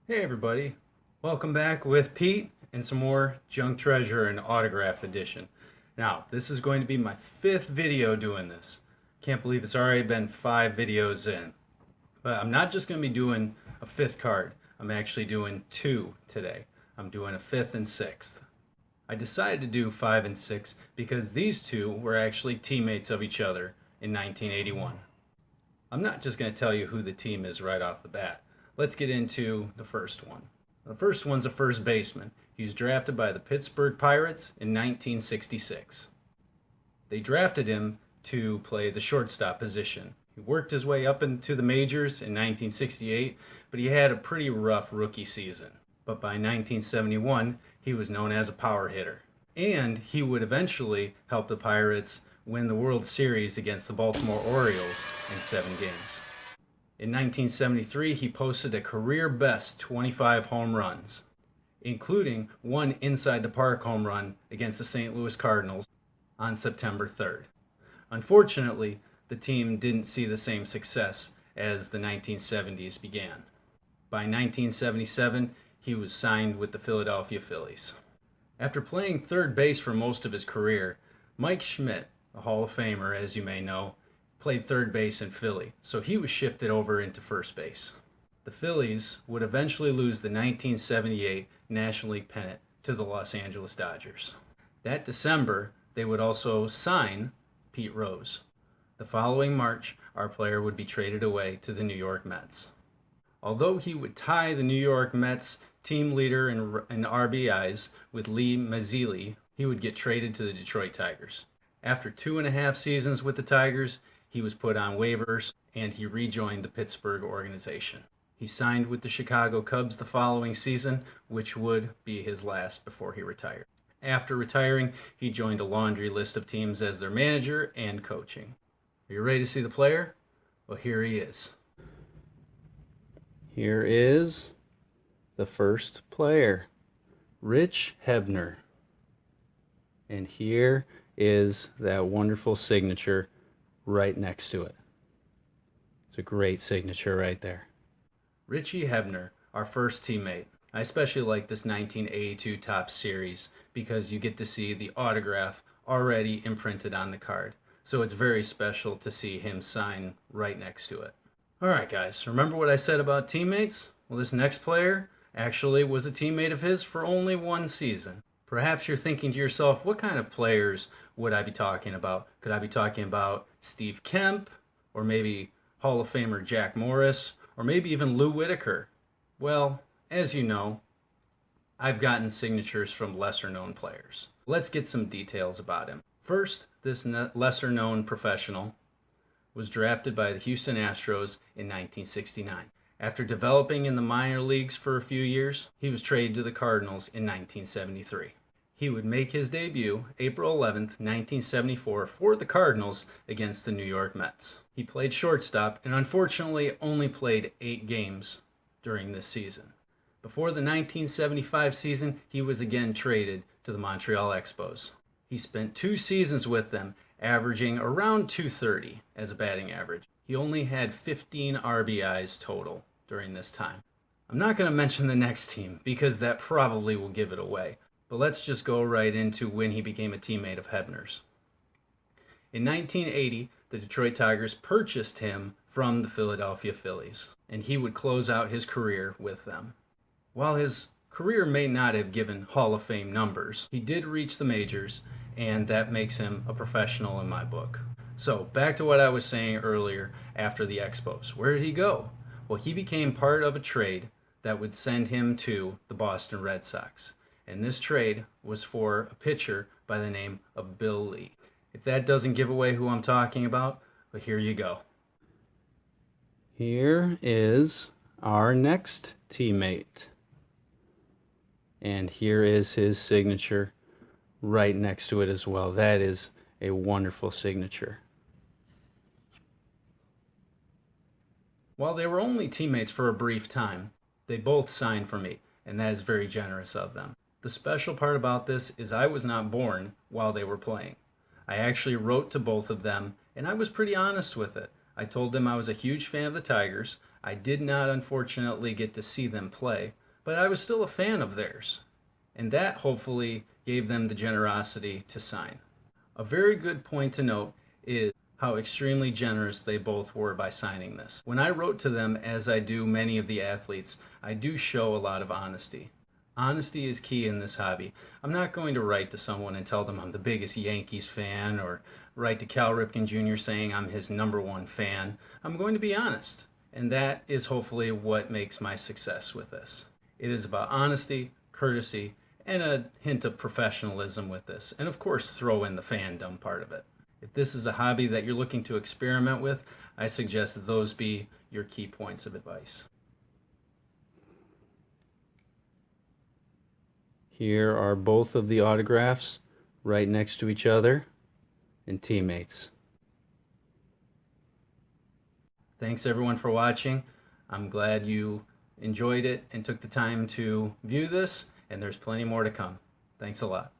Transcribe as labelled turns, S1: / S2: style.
S1: Hey everybody, welcome back with Pete and some more Junk Treasure and Autograph Edition. Now, this is going to be my 5th video doing this. Can't believe it's already been 5 videos in. But I'm not just going to be doing a 5th card, I'm actually doing 2 today. I'm doing a 5th and 6th. I decided to do 5 and 6 because these two were actually teammates of each other in 1981. I'm not just going to tell you who the team is right off the bat. Let's get into the first one. The first one's a first baseman. He was drafted by the Pittsburgh Pirates in 1966. They drafted him to play the shortstop position. He worked his way up into the majors in 1968, but he had a pretty rough rookie season. But by 1971, he was known as a power hitter. And he would eventually help the Pirates win the World Series against the Baltimore Orioles in 7 games. In 1973, he posted a career-best 25 home runs, including one inside-the-park home run against the St. Louis Cardinals on September 3rd. Unfortunately, the team didn't see the same success as the 1970s began. By 1977, he was signed with the Philadelphia Phillies. After playing third base for most of his career, Mike Schmidt, a Hall of Famer as you may know, played third base in Philly, so he was shifted over into first base. The Phillies would eventually lose the 1978 National League pennant to the Los Angeles Dodgers. That December, they would also sign Pete Rose. The following March, our player would be traded away to the New York Mets. Although he would tie the New York Mets team leader in RBIs with Lee Mazzilli, he would get traded to the Detroit Tigers. After 2.5 seasons with the Tigers, he was put on waivers and he rejoined the Pittsburgh organization. He signed with the Chicago Cubs the following season, which would be his last before he retired. After retiring, he joined a laundry list of teams as their manager and coaching. Are you ready to see the player? Well, here he is. Here is the first player, Rich Hebner. And here is that wonderful signature right next to it. It's a great signature right there. Richie Hebner, our first teammate. I especially like this 1982 Topps series because you get to see the autograph already imprinted on the card. So it's very special to see him sign right next to it. Alright guys, remember what I said about teammates? Well, this next player actually was a teammate of his for only 1 season. Perhaps you're thinking to yourself, what kind of players would I be talking about? Could I be talking about Steve Kemp, or maybe Hall of Famer Jack Morris, or maybe even Lou Whitaker? Well, as you know, I've gotten signatures from lesser-known players. Let's get some details about him. First, this lesser-known professional was drafted by the Houston Astros in 1969. After developing in the minor leagues for a few years, he was traded to the Cardinals in 1973. He would make his debut April 11, 1974 for the Cardinals against the New York Mets. He played shortstop and unfortunately only played 8 games during this season. Before the 1975 season, he was again traded to the Montreal Expos. He spent 2 seasons with them, averaging around .230 as a batting average. He only had 15 RBIs total during this time. I'm not going to mention the next team because that probably will give it away, but let's just go right into when he became a teammate of Hebner's. In 1980, the Detroit Tigers purchased him from the Philadelphia Phillies, and he would close out his career with them. While his career may not have given Hall of Fame numbers, he did reach the majors, and that makes him a professional in my book. So, back to what I was saying earlier after the Expos. Where did he go? Well, he became part of a trade that would send him to the Boston Red Sox. And this trade was for a pitcher by the name of Bill Lee. If that doesn't give away who I'm talking about, but here you go. Here is our next teammate. And here is his signature right next to it as well. That is a wonderful signature. While they were only teammates for a brief time, they both signed for me, and that is very generous of them. The special part about this is I was not born while they were playing. I actually wrote to both of them, and I was pretty honest with it. I told them I was a huge fan of the Tigers. I did not unfortunately get to see them play, but I was still a fan of theirs, and that hopefully gave them the generosity to sign. A very good point to note is how extremely generous they both were by signing this. When I wrote to them, as I do many of the athletes, I do show a lot of honesty. Honesty is key in this hobby. I'm not going to write to someone and tell them I'm the biggest Yankees fan, or write to Cal Ripken Jr. saying I'm his #1 fan. I'm going to be honest, and that is hopefully what makes my success with this. It is about honesty, courtesy, and a hint of professionalism with this, and of course throw in the fandom part of it. If this is a hobby that you're looking to experiment with, I suggest that those be your key points of advice. Here are both of the autographs right next to each other, and teammates. Thanks everyone for watching. I'm glad you enjoyed it and took the time to view this, and there's plenty more to come. Thanks a lot.